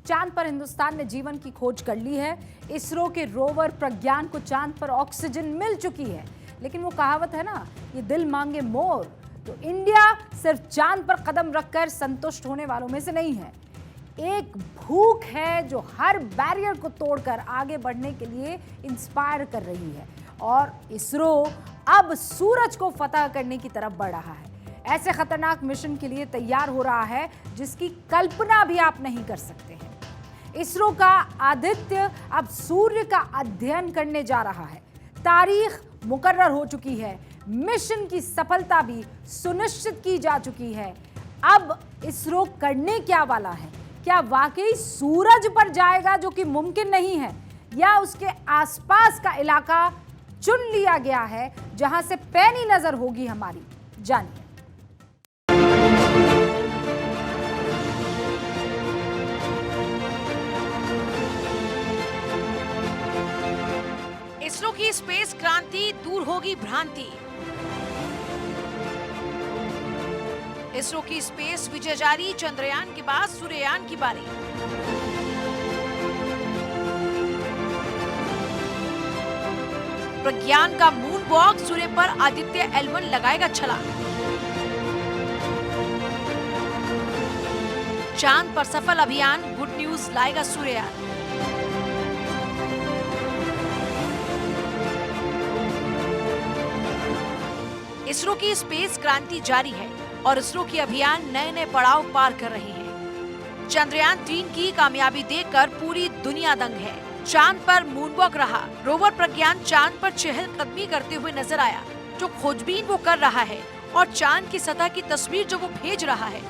चांद पर हिंदुस्तान ने जीवन की खोज कर ली है। इसरो के रोवर प्रज्ञान को चांद पर ऑक्सीजन मिल चुकी है। लेकिन वो कहावत है ना, ये दिल मांगे मोर, तो इंडिया सिर्फ चांद पर कदम रखकर संतुष्ट होने वालों में से नहीं है। एक भूख है जो हर बैरियर को तोड़कर आगे बढ़ने के लिए इंस्पायर कर रही है और इसरो अब सूरज को फतह करने की तरफ बढ़ रहा है। ऐसे खतरनाक मिशन के लिए तैयार हो रहा है जिसकी कल्पना भी आप नहीं कर सकते हैं। इसरो का आदित्य अब सूर्य का अध्ययन करने जा रहा है। तारीख मुकर्रर हो चुकी है, मिशन की सफलता भी सुनिश्चित की जा चुकी है। अब इसरो करने क्या वाला है? क्या वाकई सूरज पर जाएगा, जो कि मुमकिन नहीं है, या उसके आसपास का इलाका चुन लिया गया है जहां से पैनी नजर होगी हमारी? जानिए। इसरो की स्पेस क्रांति, दूर होगी भ्रांति। इसरो की स्पेस विजय जारी, चंद्रयान के बाद सूर्ययान की बारी। प्रज्ञान का मून वॉक, सूर्य पर आदित्य L1 लगाएगा छलांग। चांद पर सफल अभियान, गुड न्यूज लाएगा सूर्ययान। इसरो की स्पेस क्रांति जारी है और इसरो की अभियान नए नए पड़ाव पार कर रहे हैं। चंद्रयान 3 की कामयाबी देखकर पूरी दुनिया दंग है। चांद पर मूनवॉक रहा, रोवर प्रज्ञान चांद पर चहलकदमी करते हुए नजर आया। जो खोजबीन वो कर रहा है और चांद की सतह की तस्वीर जो वो भेज रहा है,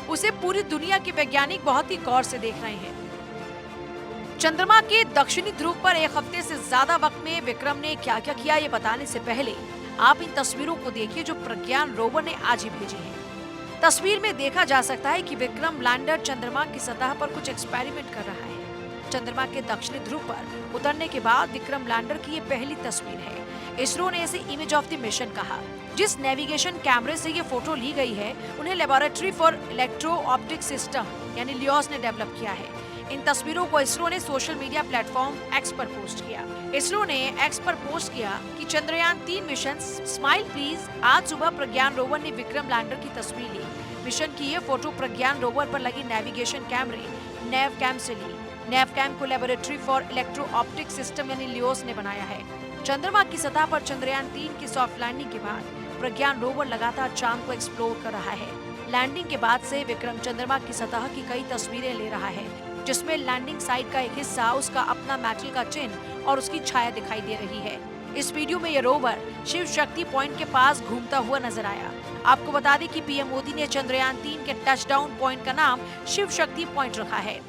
उसे पूरी दुनिया के वैज्ञानिक बहुत ही गौर से देख रहे हैं। चंद्रमा के दक्षिणी ध्रुव पर एक हफ्ते से ज्यादा वक्त में विक्रम ने क्या क्या किया, ये बताने से पहले आप इन तस्वीरों को देखिए जो प्रज्ञान रोवर ने आज ही भेजी है। तस्वीर में देखा जा सकता है कि विक्रम लैंडर चंद्रमा की सतह पर कुछ एक्सपेरिमेंट कर रहा है। चंद्रमा के दक्षिणी ध्रुव पर उतरने के बाद विक्रम लैंडर की ये पहली तस्वीर है। इसरो ने इसे इमेज ऑफ द मिशन कहा। जिस नेविगेशन कैमरे से ये फोटो ली गई है, उन्हें laboratory for electro optic system यानी लियोस ने डेवलप किया है। इन तस्वीरों को इसरो ने सोशल मीडिया प्लेटफॉर्म एक्स पर पोस्ट किया। इसरो ने एक्स पर पोस्ट किया कि चंद्रयान 3 मिशन स्माइल प्लीज। आज सुबह प्रज्ञान रोवर ने विक्रम लैंडर की तस्वीर ली। मिशन की ये फोटो प्रज्ञान रोवर पर लगी नेविगेशन कैमरे नेव कैम से ली। नेव कैम को laboratory for electro optic system यानी लियोस ने बनाया है। चंद्रमा की सतह पर चंद्रयान 3 की सॉफ्ट लैंडिंग के बाद प्रज्ञान रोवर लगातार चांद को एक्सप्लोर कर रहा है। लैंडिंग के बाद से विक्रम चंद्रमा की सतह की कई तस्वीरें ले रहा है, जिसमें लैंडिंग साइट का एक हिस्सा, उसका अपना मेटल का चिन्ह और उसकी छाया दिखाई दे रही है। इस वीडियो में ये रोवर शिव शक्ति पॉइंट के पास घूमता हुआ नजर आया। आपको बता दें कि पीएम मोदी ने चंद्रयान 3 के टचडाउन पॉइंट का नाम शिव शक्ति पॉइंट रखा है।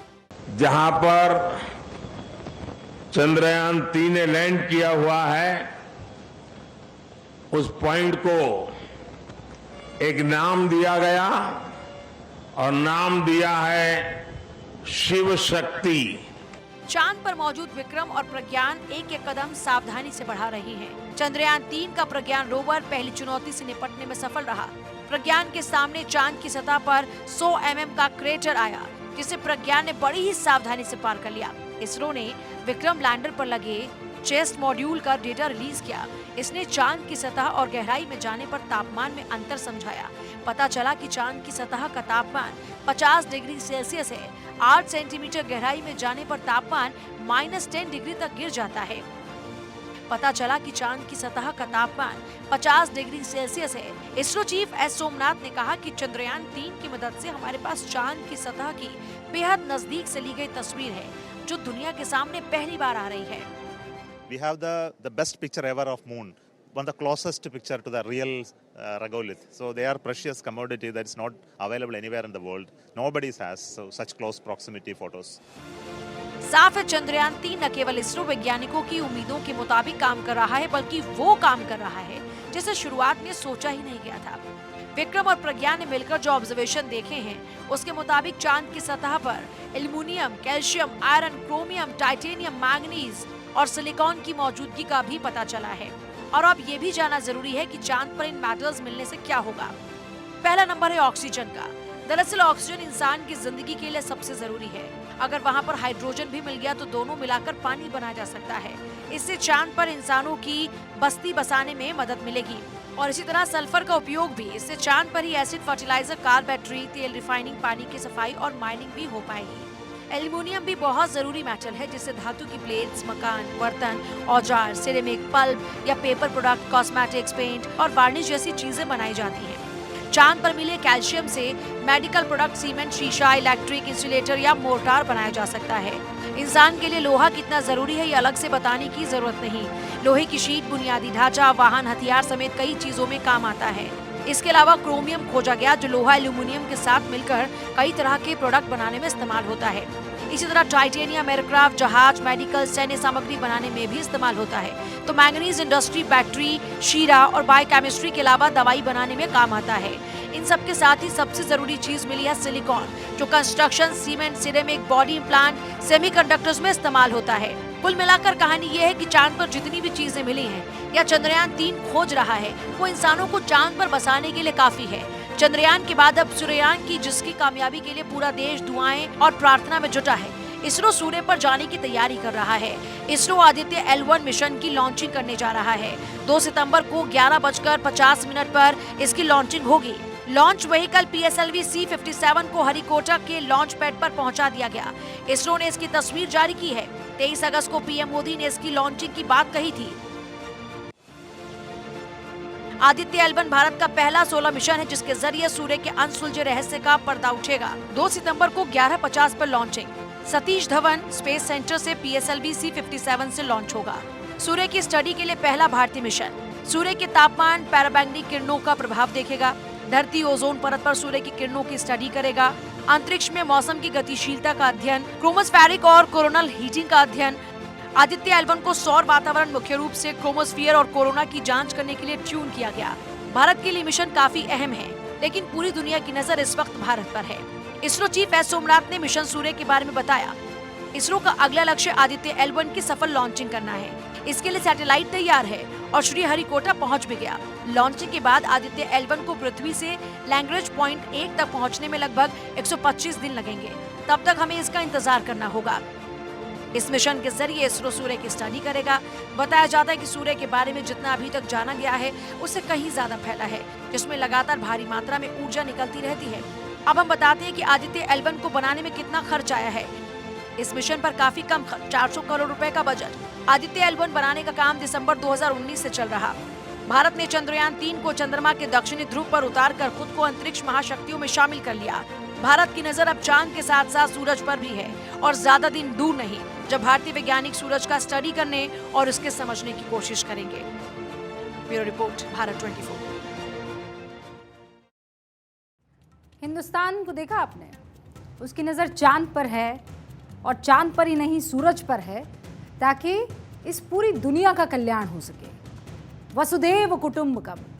जहां पर चंद्रयान 3 ने लैंड किया हुआ है, उस पॉइंट को एक नाम दिया गया और नाम दिया है शिव शक्ति। चांद पर मौजूद विक्रम और प्रज्ञान एक एक कदम सावधानी से बढ़ा रही हैं। चंद्रयान 3 का प्रज्ञान रोवर पहली चुनौती से निपटने में सफल रहा। प्रज्ञान के सामने चांद की सतह पर 100 mm का क्रेटर आया, जिसे प्रज्ञान ने बड़ी ही सावधानी से पार कर लिया। इसरो ने विक्रम लैंडर पर लगे चेस्ट मॉड्यूल का डेटा रिलीज किया। इसने चांद की सतह और गहराई में जाने पर तापमान में अंतर समझाया। पता चला कि चांद की सतह का तापमान 50 डिग्री सेल्सियस है। 8 सेंटीमीटर गहराई में जाने पर तापमान -10 डिग्री तक गिर जाता है। पता चला कि चांद की सतह का तापमान 50 डिग्री सेल्सियस है। इसरो चीफ एस सोमनाथ ने कहा कि चंद्रयान 3 की मदद से हमारे पास चांद की सतह की बेहद नजदीक से ली गई तस्वीर है, जो दुनिया के सामने पहली बार आ रही है। We have the best picture ever of moon, one of the closest picture to the real regolith. So they are precious commodity that is not available anywhere in the world. Nobody has such close proximity photos. साफ है, चंद्रयान 3 न केवल इसरो वैज्ञानिकों की उम्मीदों के मुताबिक काम कर रहा है, बल्कि वो काम कर रहा है जिसे शुरुआत में सोचा ही नहीं गया था। विक्रम और प्रज्ञान ने मिलकर जो ऑब्जर्वेशन देखे हैं, उसके मुताबिक चांद की सतह पर aluminium, calcium, iron, chromium, titanium, manganese और सिलिकॉन की मौजूदगी का भी पता चला है। और अब ये भी जाना जरूरी है कि चांद पर इन मेटल्स मिलने से क्या होगा। पहला नंबर है ऑक्सीजन का। दरअसल ऑक्सीजन इंसान की जिंदगी के लिए सबसे जरूरी है। अगर वहां पर हाइड्रोजन भी मिल गया तो दोनों मिलाकर पानी बनाया जा सकता है। इससे चांद पर इंसानों की बस्ती बसाने में मदद मिलेगी। और इसी तरह सल्फर का उपयोग भी, इससे चांद पर ही एसिड फर्टिलाइजर, कार बैटरी, तेल रिफाइनिंग, पानी की सफाई और माइनिंग भी हो पाएगी। एल्युमिनियम भी बहुत जरूरी मेटल है जिससे धातु की प्लेट्स, मकान, बर्तन, औजार, सिरेमिक, पल्प या पेपर प्रोडक्ट, कॉस्मेटिक्स, पेंट और वार्निश जैसी चीजें बनाई जाती हैं। चांद पर मिले कैल्शियम से मेडिकल प्रोडक्ट, सीमेंट, शीशा, इलेक्ट्रिक, इंसुलेटर या मोर्टार बनाया जा सकता है। इंसान के लिए लोहा कितना जरूरी है ये अलग से बताने की जरूरत नहीं। लोहे की शीट बुनियादी ढांचा, वाहन, हथियार समेत कई चीजों में काम आता है। इसके अलावा क्रोमियम खोजा गया जो लोहा एल्यूमिनियम के साथ मिलकर कई तरह के प्रोडक्ट बनाने में इस्तेमाल होता है। इसी तरह टाइटेनियम एयरक्राफ्ट, जहाज, मेडिकल, सैन्य सामग्री बनाने में भी इस्तेमाल होता है। तो मैंगनीज इंडस्ट्री बैटरी, शीरा और बायोकेमिस्ट्री के अलावा दवाई बनाने में काम आता है। इन सब के साथ ही सबसे जरूरी चीज मिली है सिलिकॉन, जो construction, cement, ceramic, body implant, semiconductors में इस्तेमाल होता है। कुल मिलाकर कहानी ये है कि चांद पर जितनी भी चीजें मिली हैं या चंद्रयान 3 खोज रहा है वो इंसानों को चांद पर बसाने के लिए काफी है। चंद्रयान के बाद अब सूर्ययान की, जिसकी कामयाबी के लिए पूरा देश दुआएं और प्रार्थना में जुटा है। इसरो सूर्य पर जाने की तैयारी कर रहा है। इसरो आदित्य L1 मिशन की लॉन्चिंग करने जा रहा है। 2 सितंबर को 11:50 पर इसकी लॉन्चिंग होगी। लॉन्च व्हीकल PSLV C-57 को हरिकोटा के लॉन्च पैड पर पहुंचा दिया गया। इसरो ने इसकी तस्वीर जारी की है। 23 अगस्त को PM मोदी ने इसकी लॉन्चिंग की बात कही थी। आदित्य L1 भारत का पहला सोलर मिशन है जिसके जरिए सूर्य के अनसुलझे रहस्य का पर्दा उठेगा। 2 सितंबर को 11:50 पर launching. Satish Dhawan space centre से PSLV C-57 से लॉन्च होगा। सूर्य की स्टडी के लिए पहला भारतीय मिशन। सूर्य के तापमान, पैराबैंगनी किरणों का प्रभाव देखेगा। धरती ओजोन परत पर सूर्य की किरणों की स्टडी करेगा। अंतरिक्ष में मौसम की गतिशीलता का अध्ययन, क्रोमोस्फेरिक और कोरोनल हीटिंग का अध्ययन। आदित्य L1 को सौर वातावरण, मुख्य रूप से क्रोमोस्फियर और कोरोना की जांच करने के लिए ट्यून किया गया। भारत के लिए मिशन काफी अहम है, लेकिन पूरी दुनिया की नजर इस वक्त भारत पर है। इसरो चीफ एस सोमनाथ ने मिशन सूर्य के बारे में बताया। इसरो का अगला लक्ष्य आदित्य L1 की सफल लॉन्चिंग करना है। इसके लिए सैटेलाइट तैयार है और श्रीहरिकोटा पहुंच भी गया। लॉन्चिंग के बाद आदित्य L1 को पृथ्वी से लैग्रेंज पॉइंट 1 तक पहुंचने में लगभग 125 दिन लगेंगे। तब तक हमें इसका इंतजार करना होगा। इस मिशन के जरिए इसरो सूर्य की स्टडी करेगा। बताया जाता है कि सूर्य के बारे में जितना अभी तक जाना गया है उससे कहीं ज्यादा फैला है, जिसमें लगातार भारी मात्रा में ऊर्जा निकलती रहती है। अब हम बताते हैं कि आदित्य L1 को बनाने में कितना खर्च आया है। इस मिशन पर काफी कम खर्च, 400 करोड़ रुपए का बजट। आदित्य L1 बनाने का काम दिसंबर 2019 से चल रहा। भारत ने चंद्रयान 3 को चंद्रमा के दक्षिणी ध्रुव पर उतारकर खुद को अंतरिक्ष महाशक्तियों में शामिल कर लिया। भारत की नजर अब चांद के साथ साथ सूरज पर भी है और ज्यादा दिन दूर नहीं जब भारतीय वैज्ञानिक सूरज का स्टडी करने और उसके समझने की कोशिश करेंगे। Bureau report, Bharat 24। हिंदुस्तान को देखा आपने, उसकी नज़र चांद पर है और चांद पर ही नहीं सूरज पर है, ताकि इस पूरी दुनिया का कल्याण हो सके। वसुधैव कुटुंबकम।